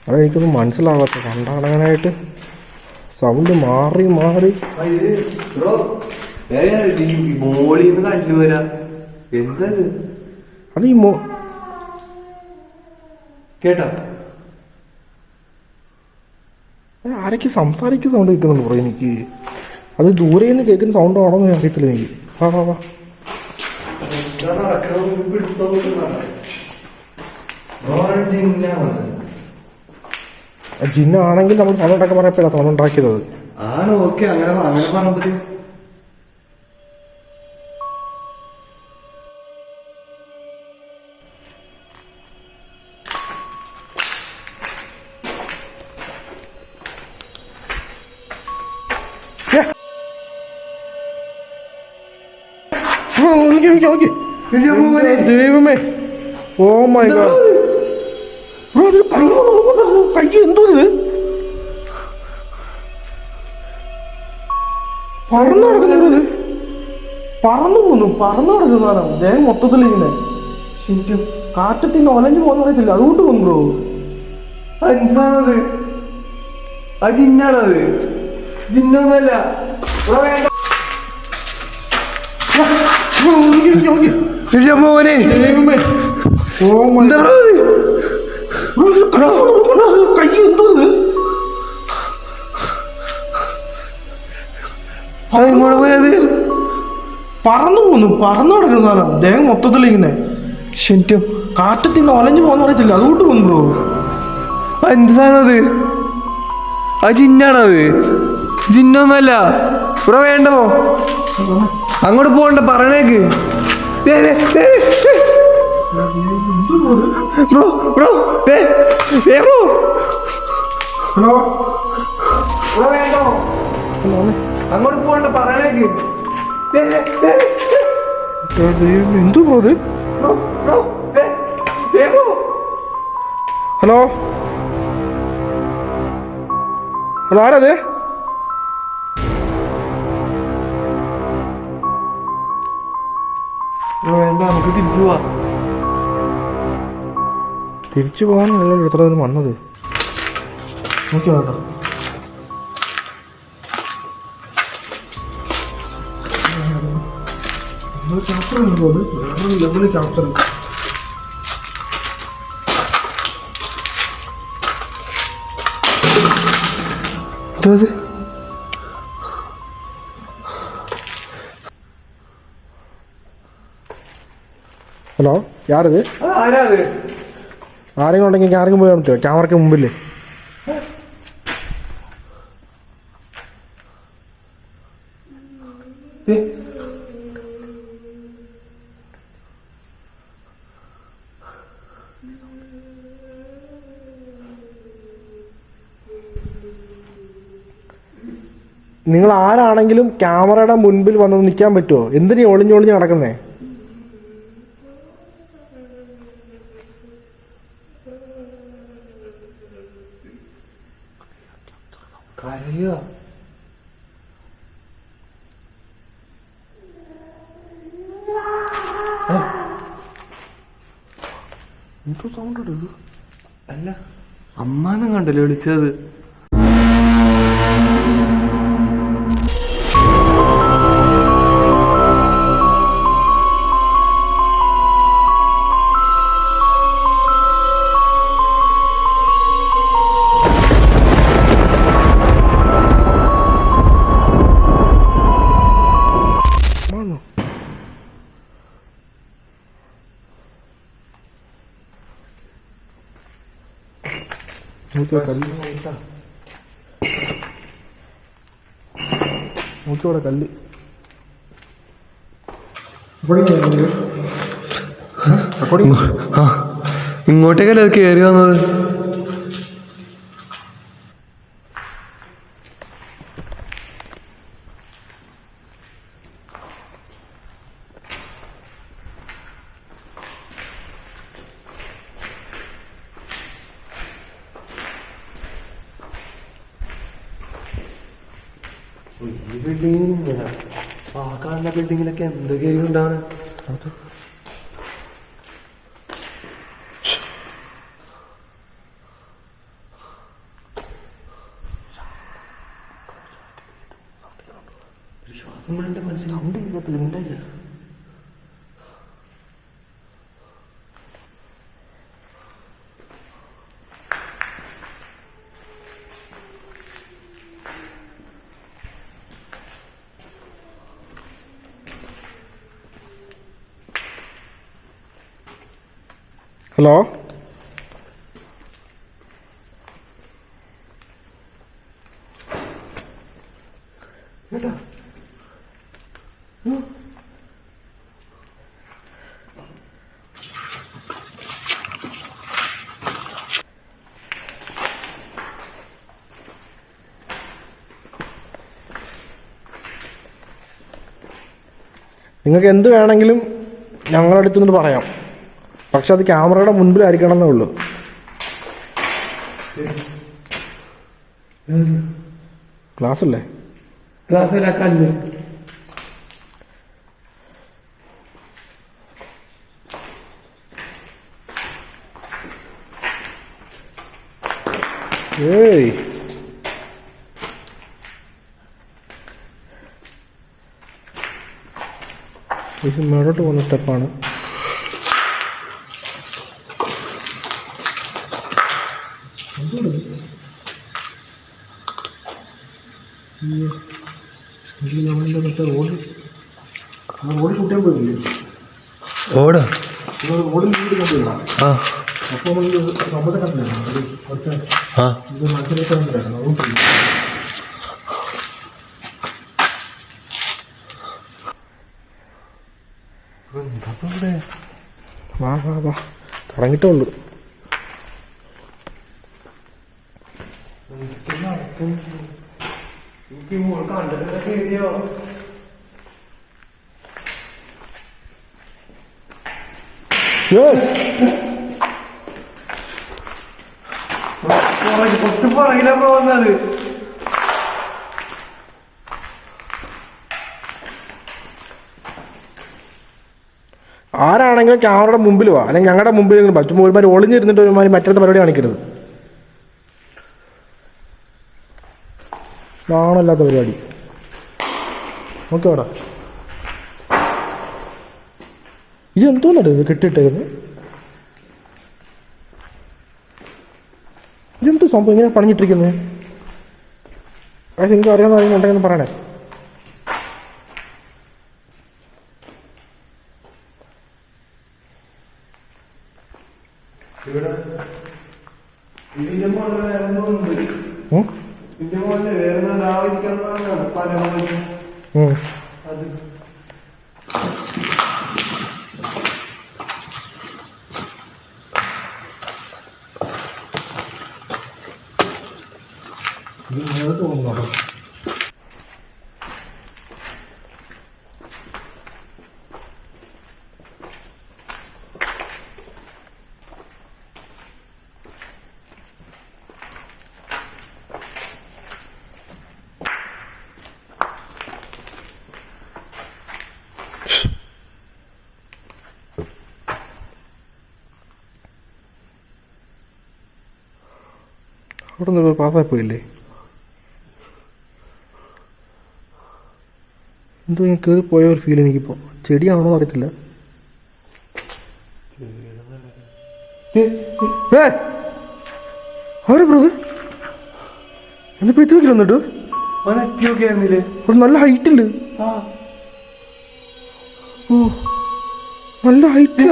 അതെനിക്കൊന്നും മനസ്സിലാവാത്ത കണ്ടടങ്ങാനായിട്ട് സൗണ്ട് മാറി മാറി. അത് ഈ കേട്ടോ ആരൊക്കെ സംസാരിക്കുന്ന സൗണ്ട് കേൾക്കുന്നുണ്ട് ബ്രോ എനിക്ക്. അത് ദൂരെ നിന്ന് കേൾക്കുന്ന സൗണ്ട് ആണോ എന്ന് അറിയത്തില്ല എനിക്ക്. വാ വാ വാ. ജിന്നാണെങ്കിൽ നമ്മൾ സൗണ്ട് ഉണ്ടാക്കാൻ പറയപ്പെടാ സൗണ്ട് ഉണ്ടാക്കിയത് ആണ്. ഓക്കെ, അങ്ങനെ അങ്ങനെ പറയുമ്പോഴത്തേക്ക് ദൈവമേ. Oh my god. കൈ എന്തോ ഇത് പറന്നു നടക്കുന്നത്. പറന്നു പോന്നു, പറന്നു നടക്കുന്നതാണ് ദേഹം മൊത്തത്തിൽ ഇങ്ങനെ. ശരിക്കും കാറ്റത്തിന് ഒലഞ്ഞു പോകുന്ന അറിയത്തില്ല, അതുകൊണ്ട് കൊണ്ടോ അൻസാണത്. ആ ജിന്നാണത്, ജിന്നൊന്നല്ല. മോനെ കൈ എന്തോ ഇങ്ങോട്ട് പോയത്. പറന്നു പോന്നു, പറന്നു നടക്കുന്നതാണ് ദേഹം മൊത്തത്തിൽ ഇങ്ങനെ. ശരിക്കും കാറ്റത്തിന് ഒലഞ്ഞു പോകുന്ന അറിയത്തില്ല, അതുകൊണ്ട് കൊണ്ടോ അൻസാണത്. ആ ജിന്നാണത്, ജിന്നൊന്നല്ല. ഇവിടെ വേണ്ടോ, അങ്ങോട്ട് പോകണ്ട, പറയണേക്ക്. ബ്രോ ബ്രോ ബ്രോ ഹലോ, വേണ്ടോ, അങ്ങോട്ട് പോകണ്ട, പറയണേക്ക്. എന്തു ബ്രോ ഇത്? ഹലോ ഹലോ, ആരത്? വേണ്ട, നമുക്ക് തിരിച്ചു പോവാ. തിരിച്ചു പോകാനല്ലോ ഇത്ര നേരം വന്നത്. നോക്കി വേണ്ട. Capture level capture. ഹലോ, യാരത്? ആരെങ്കിലും ഉണ്ടെങ്കിൽ ആരെങ്കിലും പോയി നിർത്തിയോ ക്യാമറയ്ക്ക് മുമ്പിൽ. നിങ്ങൾ ആരാണെങ്കിലും ക്യാമറയുടെ മുൻപിൽ വന്ന് നിൽക്കാൻ പറ്റുമോ? എന്തിനാ ഒളിഞ്ഞൊളിഞ്ഞ് നടക്കുന്നേ? എന്തോ സൗണ്ട് എടുക്കും. അല്ല, അമ്മാന്നും കണ്ടല്ലോ വിളിച്ചത്. നോക്കിയോടെ കല്ല്. ഇങ്ങോട്ടേക്കല്ലേ അത് കയറി വന്നത്. ഈ ബിൽഡിങ്ങിന് ആ കാണുന്ന ബിൽഡിങ്ങിലൊക്കെ എന്തൊക്കെയായിരിക്കും ഉണ്ടാവുന്നത്. അത് നമ്മളുടെ മനസ്സിൽ സൗണ്ട് കേൾക്കത്തില്ല, ഉണ്ടായില്ല. ഹലോ, കേട്ടാ നിങ്ങൾക്ക് എന്ത് വേണമെങ്കിലും ഞങ്ങളുടെ അടുത്ത് നിന്ന് പറയാം, പക്ഷെ അത് ക്യാമറയുടെ മുൻപിലായിരിക്കണം എന്നേ ഉള്ളൂ. ക്ലാസ് അല്ലേ? ക്ലാസ്സിലാ കല്ല്. ഏയ്, ഇത് മേളോട്ട് പോകുന്ന സ്റ്റെപ്പാണ്. ഓടാ ആ ആ വാ വാ വാ, തുടങ്ങിട്ടേ ഉള്ളൂ. പുറകിലാ പോകുന്നത്. ആരാണെങ്കിലും ക്യാമറയുടെ മുമ്പിൽ വാ, അല്ലെങ്കിൽ ഞങ്ങളുടെ മുമ്പിൽ ചുമ്മാ ഒരുമാതിരി ഒളിഞ്ഞിരുന്നിട്ട് ഒരുമാതിരി മറ്റൊരു പരിപാടി കാണിക്കരുത്. നാണല്ലാത്ത പരിപാടി. ഓക്കെ വാടാ. ഇതെന്തോന്നട ഇത് കെട്ടിയിട്ടേക്കുന്നത്? ഇതെന്ത് സംഭവം ഇങ്ങനെ പണിഞ്ഞിട്ടിരിക്കുന്നത്? നിങ്ങൾക്ക് അറിയാവുന്ന ആരെങ്കിലും ഉണ്ടെന്ന് പറയണേ. ഇവിടെ ഇതിന്റെ മുകളിൽ വേറെ എന്തോ ഉണ്ട്. ഇതിന്റെ മുകളിൽ വേറെ ഉണ്ടാവിരിക്കണം പല അത് തോന്നുന്നു. അവിടെ നിന്ന് പാസ്സായി പോയില്ലേ? എന്തോ ഞാൻ കയറി പോയ ഒരു ഫീൽ എനിക്കിപ്പോൾ. ചെടിയാണോ അറിയത്തില്ല. ആരെ ബ്രദർ എന്നിപ്പോ ഇത് നോക്കി വന്നിട്ട് ഒരു നല്ല ഹൈറ്റ് ഉണ്ട്. ഓ, നല്ല ഹൈറ്റ്.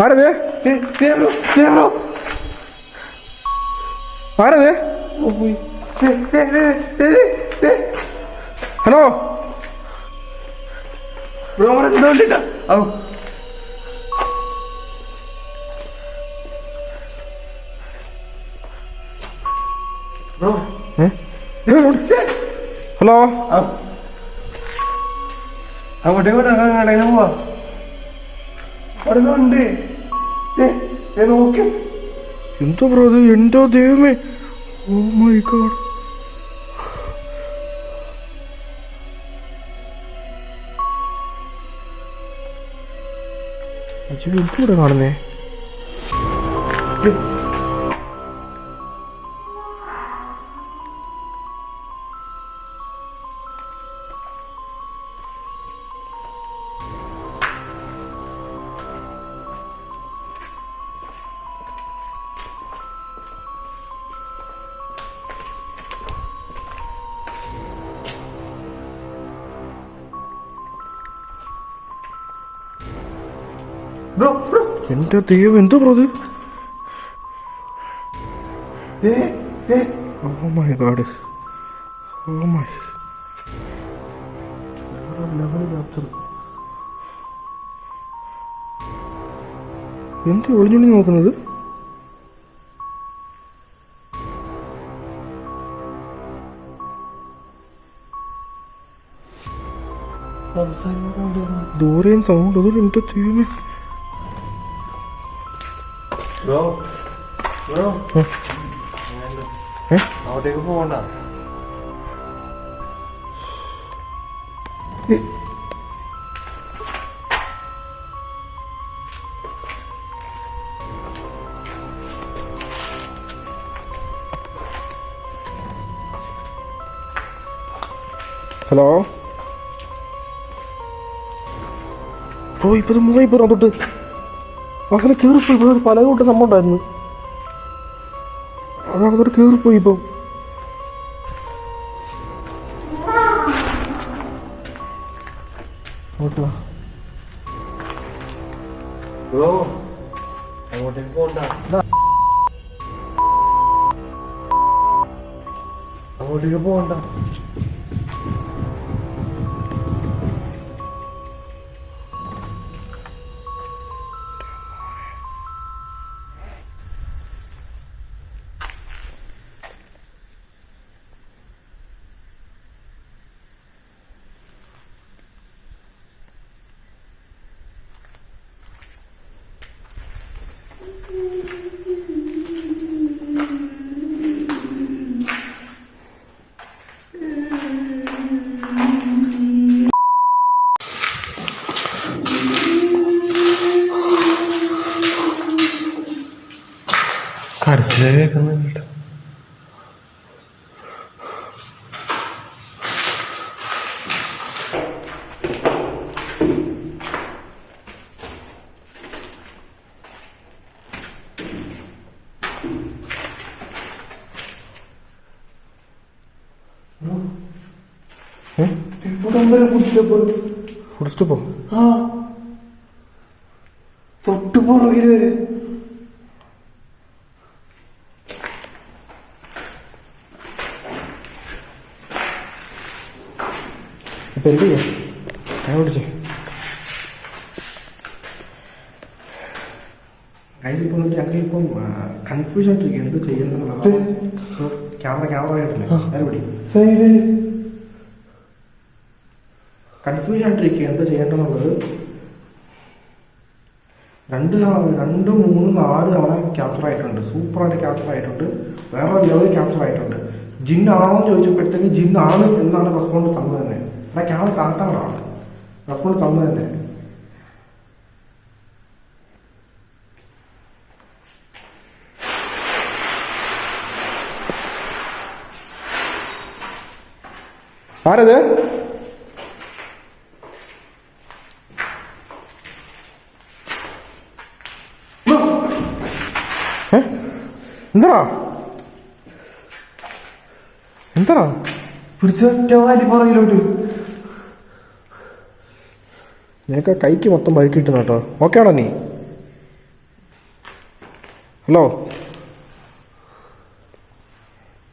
ആരതേ ആരതേ? ഹലോ ബ്രോ, എന്തുകൊണ്ടിട്ടാ ബ്രോ? ഹലോ, അങ്ങോട്ടേ കടയിൽ പോവാ. അവിടെ ഉണ്ട് നോക്കി. എന്തോ ബ്രോ ഇത്? എന്തോ ദൈവമേ, ഓ മൈ ഗോഡ്. എന്തൂടെ കാണുന്നേ? ബ്രോ ബ്രോ എന്റെ ദൈവം എന്തോ ബ്രോ ഇത്? Oh my god, oh my level capture. എന്ത് ഒളിഞ്ഞൊളി നോക്കുന്നത്? ദൂരെയും സൗണ്ട് അതൊരു എന്റെ ദൈവമേ. ബ്രോ ബ്രോ അങ്ങോട്ടേക്ക് പോകണ്ട. ഹലോ ബ്രോ, ഇപ്പൊ ഇത് മൂവായി പോരാ തൊട്ട് അങ്ങനെ കീറിപ്പോയി. ഇവിടെ ഒരു പല കൂട്ടം സംഭവം ഉണ്ടായിരുന്നു, അതവിടെ കീറിപ്പോയി. ഇപ്പം ബ്രോ അങ്ങോട്ടേക്ക് പോകണ്ട. അങ്ങോട്ടേക്ക് പോകണ്ട. കരച്ചിലേ കേൾക്കുന്നുണ്ട്. ഫുഡ് സ്റ്റെപ്പോ? ആ തൊട്ട് പുറകിൽ വരെ. ഇപ്പൊ എന്ത് ചെയ്യാ? ഞാൻ വിളിച്ചേ കയ്യിലിപ്പം ഞങ്ങളിപ്പം കൺഫ്യൂഷൻ ആയിട്ടിരിക്കും എന്ത് ചെയ്യുന്നത്. ക്യാമറ ആയിട്ടില്ലേ ഞാൻ വിളി കൺഫ്യൂഷൻ ആയിട്ടിരിക്കുക എന്താ ചെയ്യേണ്ടതെന്നുള്ളത്. 2, 3, 4 തവണ ക്യാപ്ചർ ആയിട്ടുണ്ട്, സൂപ്പറായിട്ട് ക്യാപ്ചർ ആയിട്ടുണ്ട്, വേറെ ലെവൽ ക്യാപ്ചർ ആയിട്ടുണ്ട്. ജിന്നാണോ എന്ന് ചോദിച്ചപ്പോഴത്തേക്ക് ജിന്നാണ് എന്നാണ് റെസ്പോണ്ട് തന്നത് തന്നെ. അവിടെ ക്യാമറ കാട്ടാനാണ് റെസ്പോണ്ട് തന്നത് തന്നെ. ആരത്? എന്താ പിടിച്ച ഒറ്റ വാലി പുറകിലോട്ട്. നിനക്ക് കൈക്ക് മൊത്തം പരിക്ക് കിട്ടുന്ന കേട്ടോ. ഓക്കെ ആണോ നീ? ഹലോ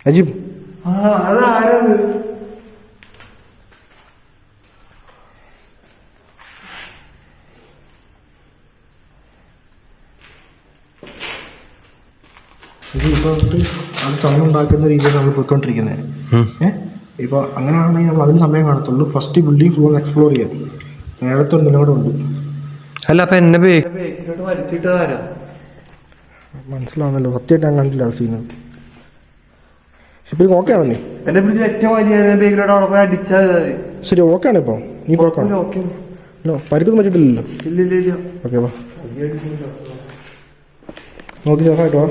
അജീബ്. അതാരത്? ഇത് ഇപ്പോൾ അത് സമയം ഉണ്ടാക്കുന്ന രീതിയിൽ നമ്മൾ പോയിക്കൊണ്ടിരിക്കുന്നത്. ഇപ്പോൾ അങ്ങനെയാണെങ്കിൽ നമ്മൾ അതിന് സമയം കാണത്തുള്ളൂ. ഫസ്റ്റ് ബിൽഡിംഗ് ഫുൾ എക്സ്പ്ലോർ ചെയ്യാം. നേരത്തെ ഒന്നിനും കൂടെ ഉണ്ട്. അല്ല അപ്പൊ എന്നെ ബേക്കിലോട്ട് വലിച്ചിട്ടതാരാ? മനസ്സിലാവുന്നല്ലോ, സത്യമായിട്ട് ഞാൻ കണ്ടില്ല ആ സീന്. ഇപ്പം ഓക്കെ ആണോ നീ? എന്നെ പിടിച്ച് ഏറ്റവും വലിയ ബേക്കിലോട്ട് അവിടെ പോയി അടിച്ചാൽ ശരി, ഓക്കെ ആണ് ഇപ്പോൾ? നീ കുഴപ്പമില്ല? ഓക്കെ. പരിക്കൊന്നും പറ്റിയിട്ടില്ലല്ലോ? ഇല്ല. ഓക്കെ വാ, നോക്കി സേഫായിട്ട് വാ.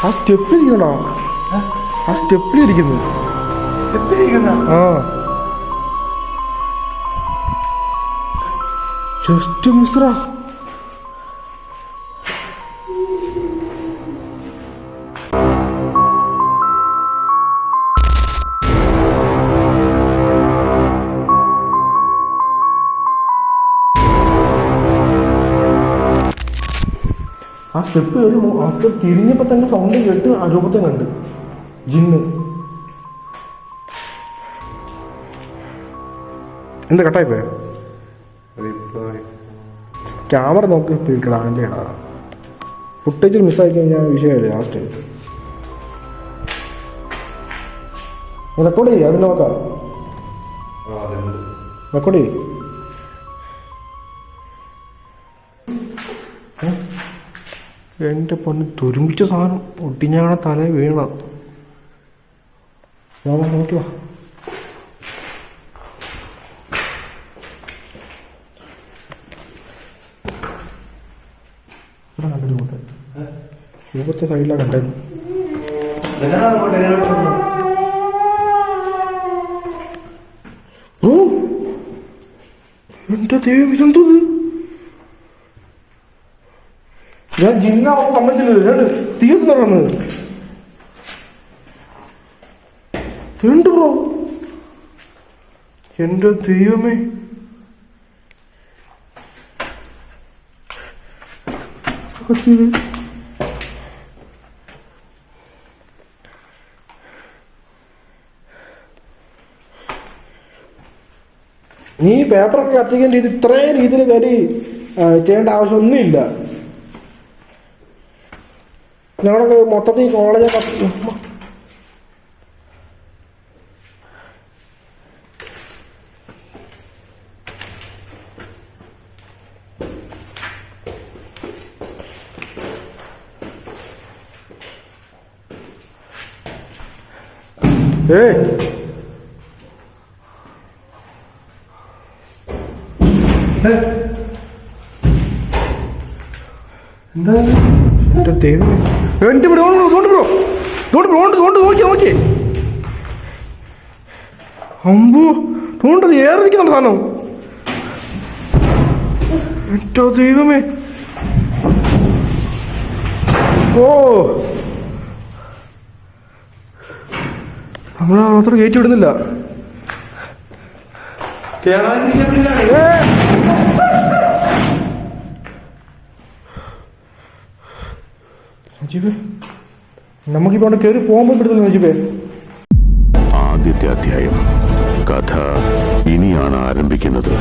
ആ സ്റ്റെപ്പിലിരിക്കണോ? ആ സ്റ്റെപ്പിലിരിക്കുന്നു. ആ ജസ്റ്റ് മിസ്റാ. ആ സ്റ്റെപ്പ് കയറി അത് തിരിഞ്ഞപ്പോൾ തന്നെ സൗണ്ട് കേട്ട് ആ രൂപത്തെ കണ്ട് ജിന്ന്. എന്താ കട്ടായിപ്പോയോ? ക്യാമറ നോക്കി പിടിക്കടാ അതിൻ്റെടാ. ഫുട്ടേജിൽ മിസ്സായി കഴിഞ്ഞാൽ വിഷയമല്ലേ ലാസ്റ്റ്. റെക്കോർഡ് ചെയ്യും, അത് നോക്കാം. റെക്കോർഡ് ചെയ്യും. എൻ്റെ പൊന്ന് തുരുമ്പിച്ച സാധനം ഒട്ടിഞ്ഞാണെ തല വീണ. നോക്കി വാ. ഇവിടെ കണ്ടൊരു രൂപത്തെ സൈഡിലാണ് കണ്ടത്. ഓ എൻ്റെ ദൈവം, ഇതെന്തത്? ഞാൻ ജിന്നാവാൻ സമ്മതിച്ചില്ലല്ലോ. തീർത്ത് നടന്നത് രണ്ട് ബ്രോ. എൻ്റെ ദൈവമേ, നീ പേപ്പറൊക്കെ കത്തിക്കേണ്ട ഇത് ഇത്രയും രീതിയിൽ കയറി ചെയ്യേണ്ട ആവശ്യമൊന്നുമില്ല. ഞങ്ങളൊക്കെ മൊത്തത്തിൽ കോളേജ് എന്താ എൻ്റെ ദൈവമേ, എൻ്റെ ബ്രോ നോക്കി അമ്പോ തോണ്ടത് ഏറിയിരിക്കുന്നുണ്ട് സാധനം. എൻ്റെ ദൈവമേ, ഓ നമ്മളെ അത്ര കയറ്റി വിടുന്നില്ല. നജീബേ, നമുക്കിപ്പോ അവിടെ കയറി പോകുമ്പോൾ പെടുത്തില്ല നജീബേ. ആദ്യത്തെ അധ്യായം. കഥ ഇനിയാണ് ആരംഭിക്കുന്നത്.